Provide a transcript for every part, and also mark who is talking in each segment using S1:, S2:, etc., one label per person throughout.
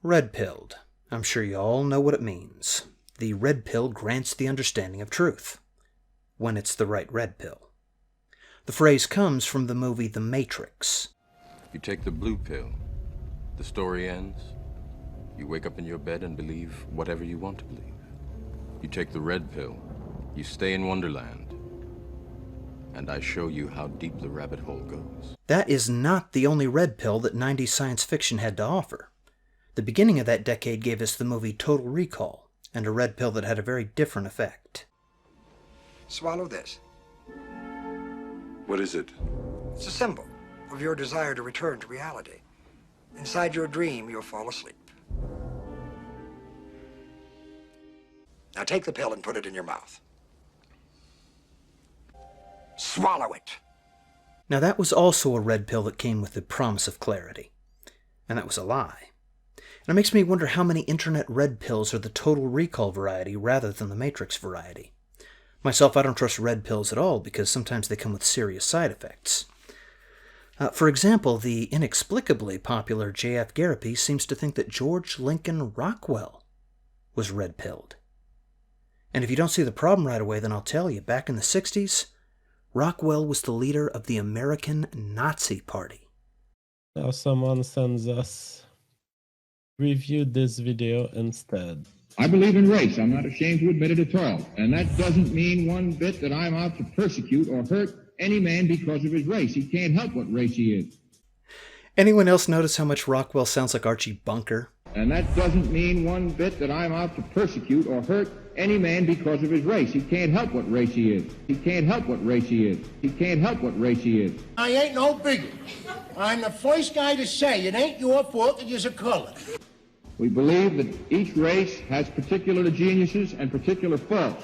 S1: Red-pilled. I'm sure you all know what it means. The red pill grants the understanding of truth. When it's the right red pill. The phrase comes from the movie The Matrix.
S2: You take the blue pill, the story ends. You wake up in your bed and believe whatever you want to believe. You take the red pill, you stay in Wonderland, and I show you how deep the rabbit hole goes.
S1: That is not the only red pill that 90s science fiction had to offer. The beginning of that decade gave us the movie Total Recall, and a red pill that had a very different effect.
S3: Swallow this.
S4: What is it?
S3: It's a symbol of your desire to return to reality. Inside your dream, you'll fall asleep. Now take the pill and put it in your mouth. Swallow it.
S1: Now that was also a red pill that came with the promise of clarity. And that was a lie. And it makes me wonder how many internet red pills are the Total Recall variety rather than the Matrix variety. Myself, I don't trust red pills at all because sometimes they come with serious side effects. For example, the inexplicably popular J.F. Garrity seems to think that George Lincoln Rockwell was red-pilled. And if you don't see the problem right away, then I'll tell you, back in the 60s, Rockwell was the leader of the American Nazi Party.
S5: Now someone sends us, review this video instead.
S6: I believe in race. I'm not ashamed to admit it at all. And that doesn't mean one bit that I'm out to persecute or hurt any man because of his race. He can't help what race he is.
S1: Anyone else notice how much Rockwell sounds like Archie Bunker?
S6: And that doesn't mean one bit that I'm out to persecute or hurt any man because of his race. He can't help what race he is. He can't help what race he is. He can't help what race he is.
S7: I ain't no bigot. I'm the first guy to say it ain't your fault that you're colored.
S6: We believe that each race has particular geniuses and particular faults.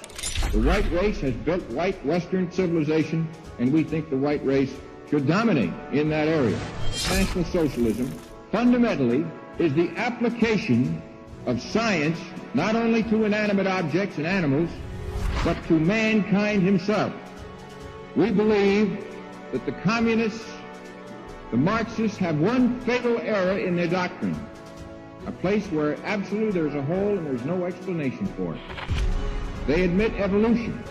S6: The white race has built white Western civilization, and we think the white race should dominate in that area. National socialism fundamentally is the application of science not only to inanimate objects and animals, but to mankind himself. We believe that the communists, the Marxists, have one fatal error in their doctrine, a place where absolutely there's a hole and there's no explanation for it. They admit evolution.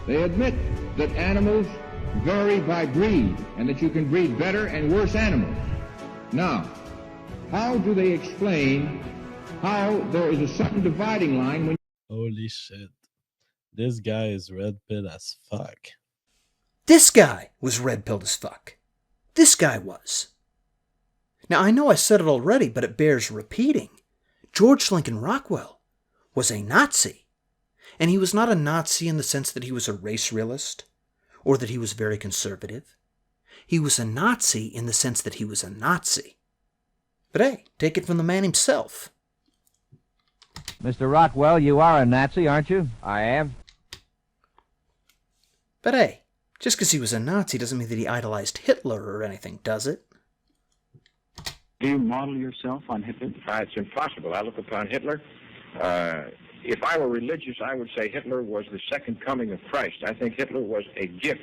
S6: They admit that animals vary by breed and that you can breed better and worse animals. Now, how do they explain how there is a sudden dividing line when...
S5: Holy shit. This guy is red-pilled as fuck.
S1: This guy was red-pilled as fuck. This guy was. Now, I know I said it already, but it bears repeating. George Lincoln Rockwell was a Nazi. And he was not a Nazi in the sense that he was a race realist, or that he was very conservative. He was a Nazi in the sense that he was a Nazi. But hey, take it from the man himself.
S8: Mr. Rockwell, you are a Nazi, aren't you? I am.
S1: But hey, just because he was a Nazi doesn't mean that he idolized Hitler or anything, does it?
S9: Do you model yourself on Hitler? It's impossible. I look upon Hitler. If I were religious, I would say Hitler was the second coming of Christ. I think Hitler was a gift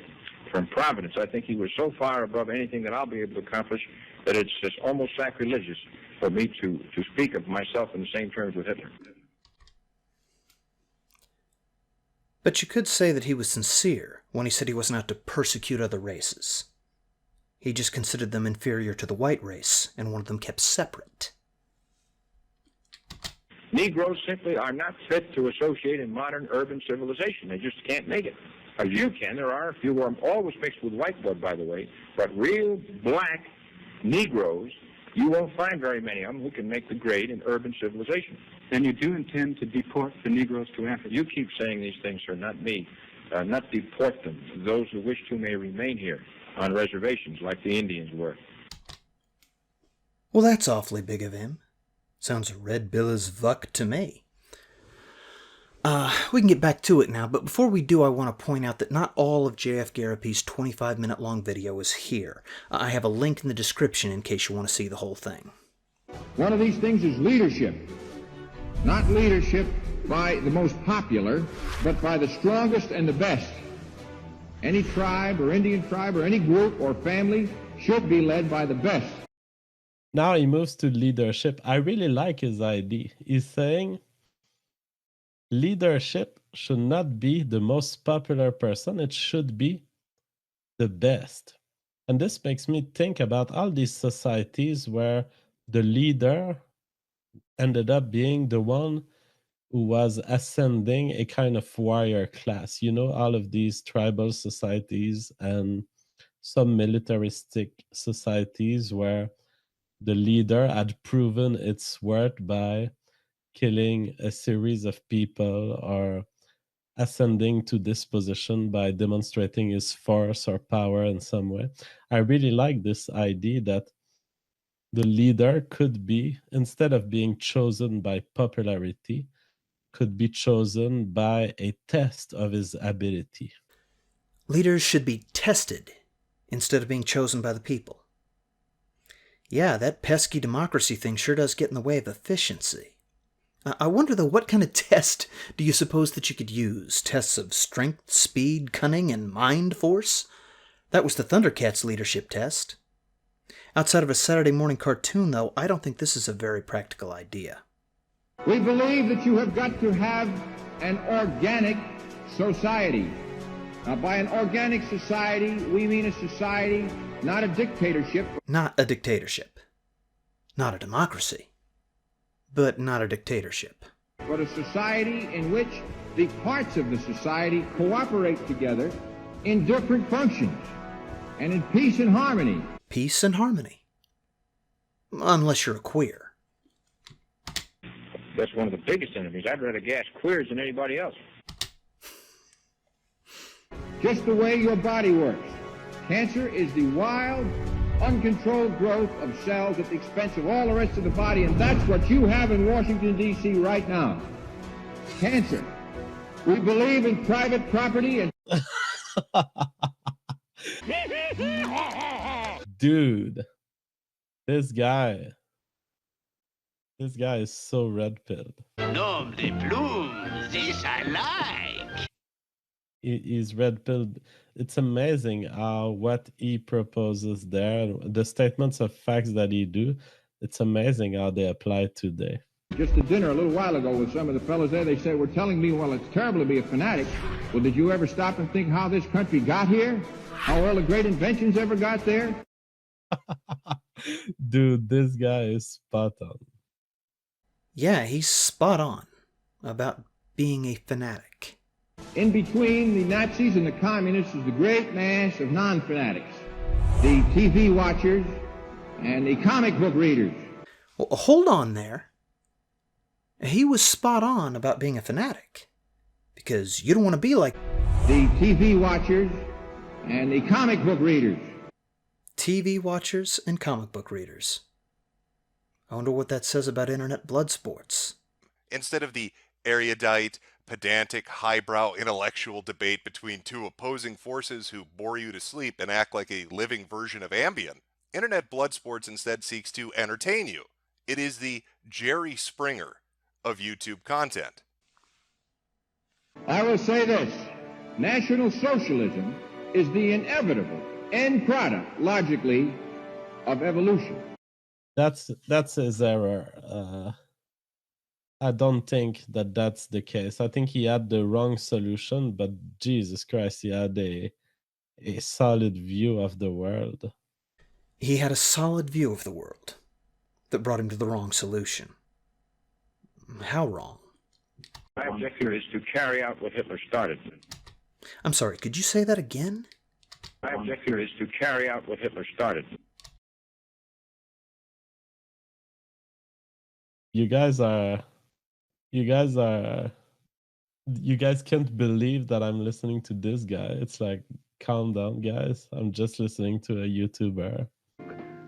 S9: from Providence. I think he was so far above anything that I'll be able to accomplish that it's just almost sacrilegious for me to speak of myself in the same terms with Hitler.
S1: But you could say that he was sincere when he said he wasn't out to persecute other races. He just considered them inferior to the white race and wanted them kept separate.
S9: Negroes simply are not fit to associate in modern urban civilization. They just can't make it. As you can, there are a few who are always mixed with white blood, by the way, but real black Negroes, you won't find very many of them who can make the grade in urban civilization.
S10: Then you do intend to deport the Negroes to Africa?
S9: You keep saying these things, sir, not me. Not deport them. Those who wish to may remain here on reservations like the Indians were.
S1: Well, that's awfully big of him. Sounds red bill as fuck to me. We can get back to it now, but before we do, I want to point out that not all of J.F. Garapi's 25-minute long video is here. I have a link in the description in case you want to see the whole thing.
S6: One of these things is leadership. Not leadership by the most popular, but by the strongest and the best. Any tribe or Indian tribe or any group or family should be led by the best.
S5: Now he moves to leadership. I really like his idea. He's saying leadership should not be the most popular person. It should be the best. And this makes me think about all these societies where the leader ended up being the one who was ascending a kind of warrior class. You know, all of these tribal societies and some militaristic societies where the leader had proven its worth by killing a series of people or ascending to this position by demonstrating his force or power in some way. I really like this idea that the leader could be, instead of being chosen by popularity, could be chosen by a test of his ability.
S1: Leaders should be tested instead of being chosen by the people. Yeah, that pesky democracy thing sure does get in the way of efficiency. I wonder, though, what kind of test do you suppose that you could use? Tests of strength, speed, cunning, and mind force? That was the Thundercats leadership test. Outside of a Saturday morning cartoon, though, I don't think this is a very practical idea.
S6: We believe that you have got to have an organic society. Now, by an organic society, we mean a society, not a dictatorship.
S1: Not a dictatorship. Not a democracy. But not a dictatorship.
S6: But a society in which the parts of the society cooperate together in different functions and in peace and harmony.
S1: Peace and harmony. Unless you're a queer.
S9: That's one of the biggest enemies. I'd rather gas queers than anybody else.
S6: Just the way your body works. Cancer is the wild, uncontrolled growth of cells at the expense of all the rest of the body, and that's what you have in Washington, D.C. right now. Cancer. We believe in private property and...
S5: Dude, this guy is so red-pilled.
S11: Nom de plumes, this I like.
S5: He's red-pilled. It's amazing how what he proposes there, the statements of facts that he do, it's amazing how they apply today.
S6: Just at dinner a little while ago with some of the fellows there, they said, we're telling me, well, it's terrible to be a fanatic. Well, did you ever stop and think how this country got here? How all the great inventions ever got there?
S5: Dude, this guy is spot on.
S1: Yeah, he's spot on about being a fanatic.
S6: In between the Nazis and the communists is the great mass of non-fanatics, the TV watchers and the comic book readers.
S1: Well, hold on there. He was spot on about being a fanatic, because you don't want to be like
S6: the TV watchers and the comic book readers.
S1: TV watchers and comic book readers. I wonder what that says about internet blood sports.
S12: Instead of the erudite, pedantic, highbrow intellectual debate between two opposing forces who bore you to sleep and act like a living version of Ambien, internet blood sports instead seeks to entertain you. It is the Jerry Springer of YouTube content.
S6: I will say this. National Socialism is the inevitable end product, logically, of evolution.
S5: That's his error. I don't think that that's the case. I think he had the wrong solution, but Jesus Christ, he had a solid view of the world.
S1: He had a solid view of the world that brought him to the wrong solution. How wrong?
S9: My objective is to carry out what Hitler started.
S1: I'm sorry, could you say that again?
S9: My objective is to carry out what Hitler started.
S5: You guys can't believe that I'm listening to this guy. It's like, calm down, guys. I'm just listening to a YouTuber.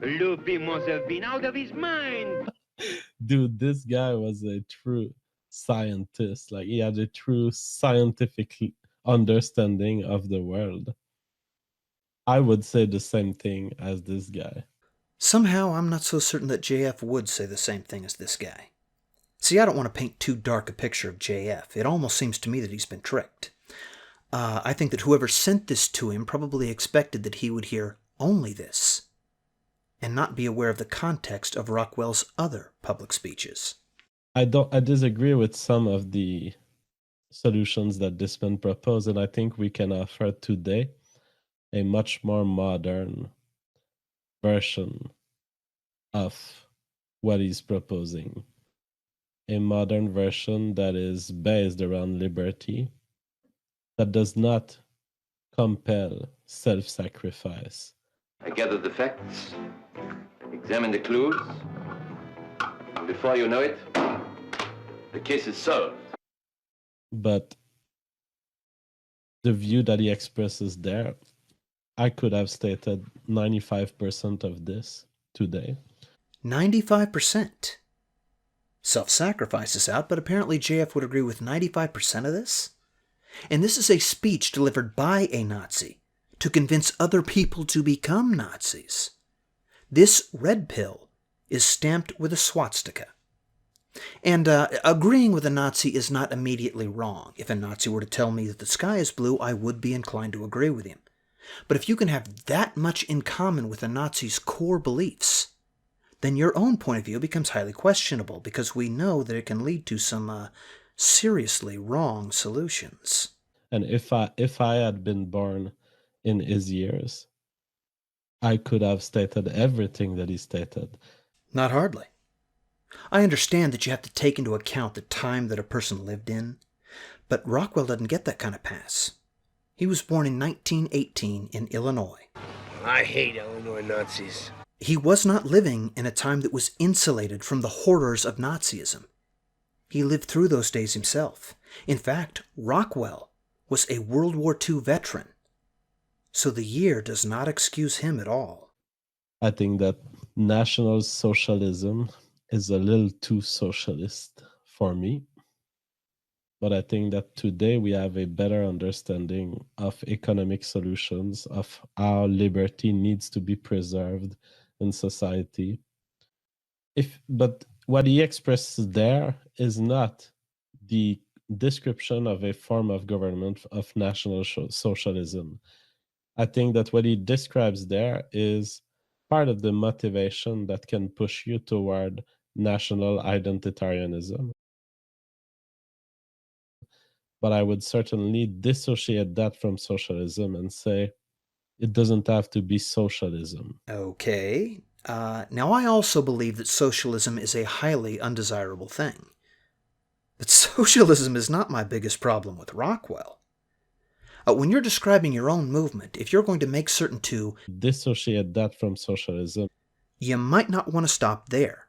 S11: Loopy must have been out of his mind.
S5: Dude, this guy was a true scientist. Like, he had a true scientific understanding of the world. I would say the same thing as this guy.
S1: Somehow, I'm not so certain that JF would say the same thing as this guy. See, I don't want to paint too dark a picture of JF. It almost seems to me that he's been tricked. I think that whoever sent this to him probably expected that he would hear only this. and not be aware of the context of Rockwell's other public speeches.
S5: I disagree with some of the solutions that this man proposed, and I think we can offer today a much more modern version of what he's proposing. A modern version that is based around liberty, that does not compel self-sacrifice.
S13: I gather the facts, examine the clues, and before you know it, the case is solved.
S5: But the view that he expresses there, I could have stated 95% of this today.
S1: 95%? Self-sacrifice is out, but apparently JF would agree with 95% of this? And this is a speech delivered by a Nazi to convince other people to become Nazis. This red pill is stamped with a swastika. And agreeing with a Nazi is not immediately wrong. If a Nazi were to tell me that the sky is blue, I would be inclined to agree with him. But if you can have that much in common with a Nazi's core beliefs, then your own point of view becomes highly questionable, because we know that it can lead to some seriously wrong solutions.
S5: And if I had been born in his years, I could have stated everything that he stated.
S1: Not hardly. I understand that you have to take into account the time that a person lived in, but Rockwell doesn't get that kind of pass. He was born in 1918 in Illinois.
S7: I hate Illinois Nazis.
S1: He was not living in a time that was insulated from the horrors of Nazism. He lived through those days himself. In fact, Rockwell was a World War II veteran, so the year does not excuse him at all.
S5: I think that National Socialism is a little too socialist for me. But I think that today we have a better understanding of economic solutions, of how liberty needs to be preserved in society. But what he expresses there is not the description of a form of government of National Socialism. I think that what he describes there is part of the motivation that can push you toward national identitarianism. But I would certainly dissociate that from socialism and say it doesn't have to be socialism.
S1: Okay. Now, I also believe that socialism is a highly undesirable thing. But socialism is not my biggest problem with Rockwell. When you're describing your own movement, if you're going to make certain to
S5: dissociate that from socialism,
S1: you might not want to stop there.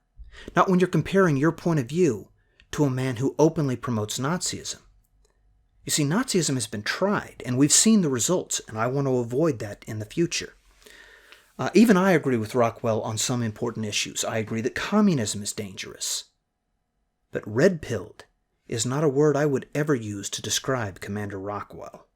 S1: Not when you're comparing your point of view to a man who openly promotes Nazism. You see, Nazism has been tried, and we've seen the results, and I want to avoid that in the future. Even I agree with Rockwell on some important issues. I agree that communism is dangerous. But red-pilled is not a word I would ever use to describe Commander Rockwell.